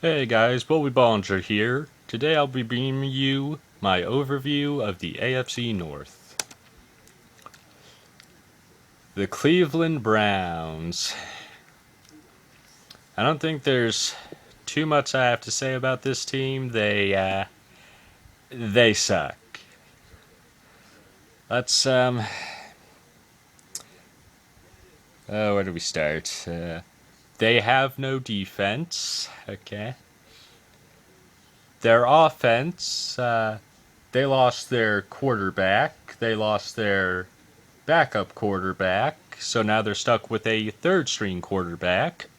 Hey guys, Bobby Bollinger here. Today I'll be bringing you my overview of the AFC North. The Cleveland Browns. I don't think there's too much I have to say about this team. They suck. Let's where do we start? They have no defense. Okay. Their offense, they lost their quarterback. They lost their backup quarterback, so now they're stuck with a third string quarterback.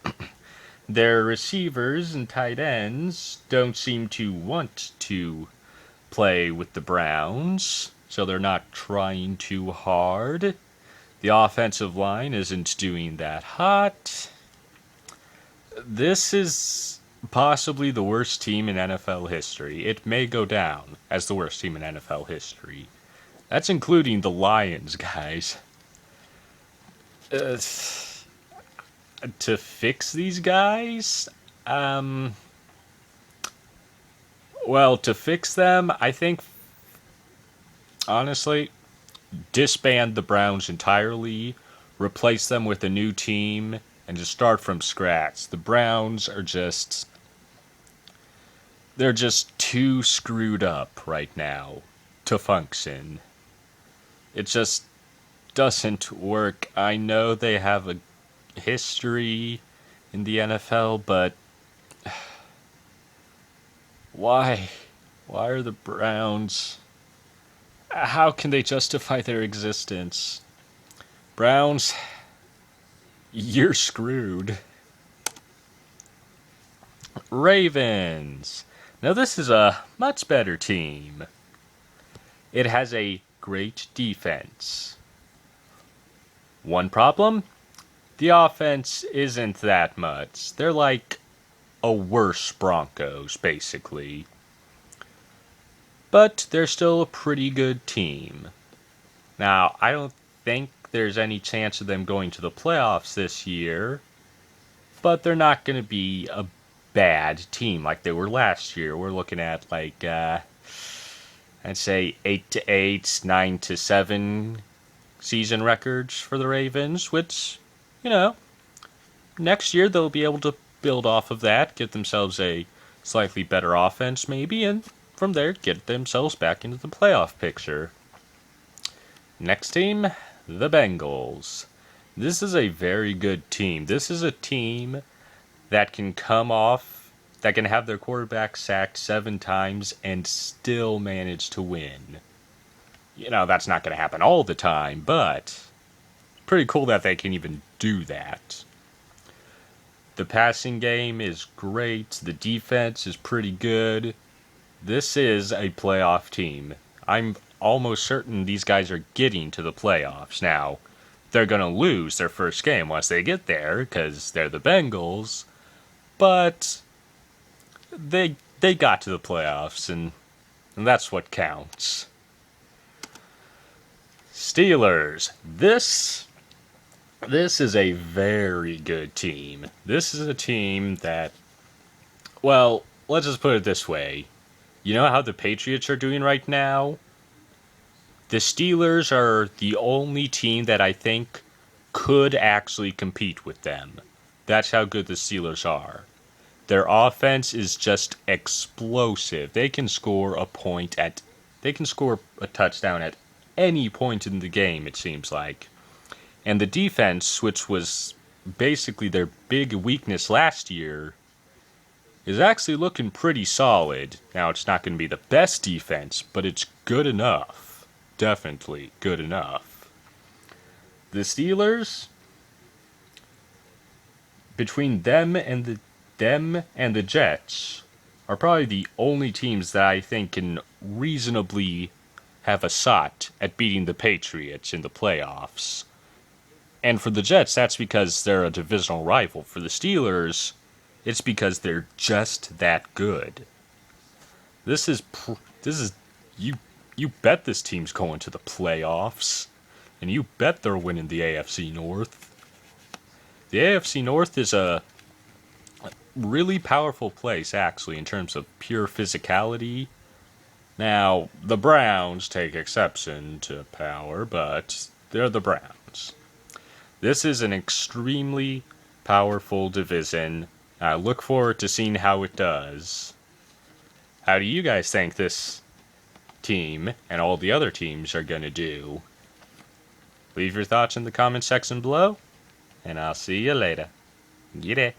Their receivers and tight ends don't seem to want to play with the Browns, so they're not trying too hard. The offensive line isn't doing that hot. This is possibly the worst team in NFL history. It may go down as the worst team in NFL history. That's including the Lions, guys. To fix these guys, to fix them, I think, honestly, disband the Browns entirely, replace them with a new team, and just start from scratch. The Browns are they're just too screwed up right now to function. It just doesn't work. I know they have a history in the NFL, but why? Why are the Browns? How can they justify their existence? Browns, you're screwed. Ravens. Now this is a much better team. It has a great defense. One problem? The offense isn't that much. They're like a worse Broncos, basically. But they're still a pretty good team. Now, I don't think there's any chance of them going to the playoffs this year, but they're not going to be a bad team like they were last year. We're looking at I'd say 8-8, 9-7 season records for the Ravens, which, next year they'll be able to build off of that, get themselves a slightly better offense maybe, and from there get themselves back into the playoff picture. Next team, the Bengals. This is a very good team. This is a team that can that can have their quarterback sacked 7 times and still manage to win. That's not going to happen all the time, but pretty cool that they can even do that. The passing game is great. The defense is pretty good. This is a playoff team. I'm almost certain these guys are getting to the playoffs. Now, they're going to lose their first game once they get there because they're the Bengals, but they got to the playoffs, and that's what counts. Steelers. This is a very good team. This is a team that, well, let's just put it this way. You know how the Patriots are doing right now? The Steelers are the only team that I think could actually compete with them. That's how good the Steelers are. Their offense is just explosive. They can score a touchdown at any point in the game, it seems like. And the defense, which was basically their big weakness last year, is actually looking pretty solid. Now, it's not going to be the best defense, but it's good enough. Definitely good enough. The Steelers, between them and the Jets, are probably the only teams that I think can reasonably have a shot at beating the Patriots in the playoffs. And for the Jets, that's because they're a divisional rival. For the Steelers, it's because they're just that good. This is you bet this team's going to the playoffs, and you bet they're winning the AFC North. The AFC North is really powerful place, actually, in terms of pure physicality. Now, the Browns take exception to power, but they're the Browns. This is an extremely powerful division. I look forward to seeing how it does. How do you guys think this team and all the other teams are going to do? Leave your thoughts in the comment section below, and I'll see you later. Get it.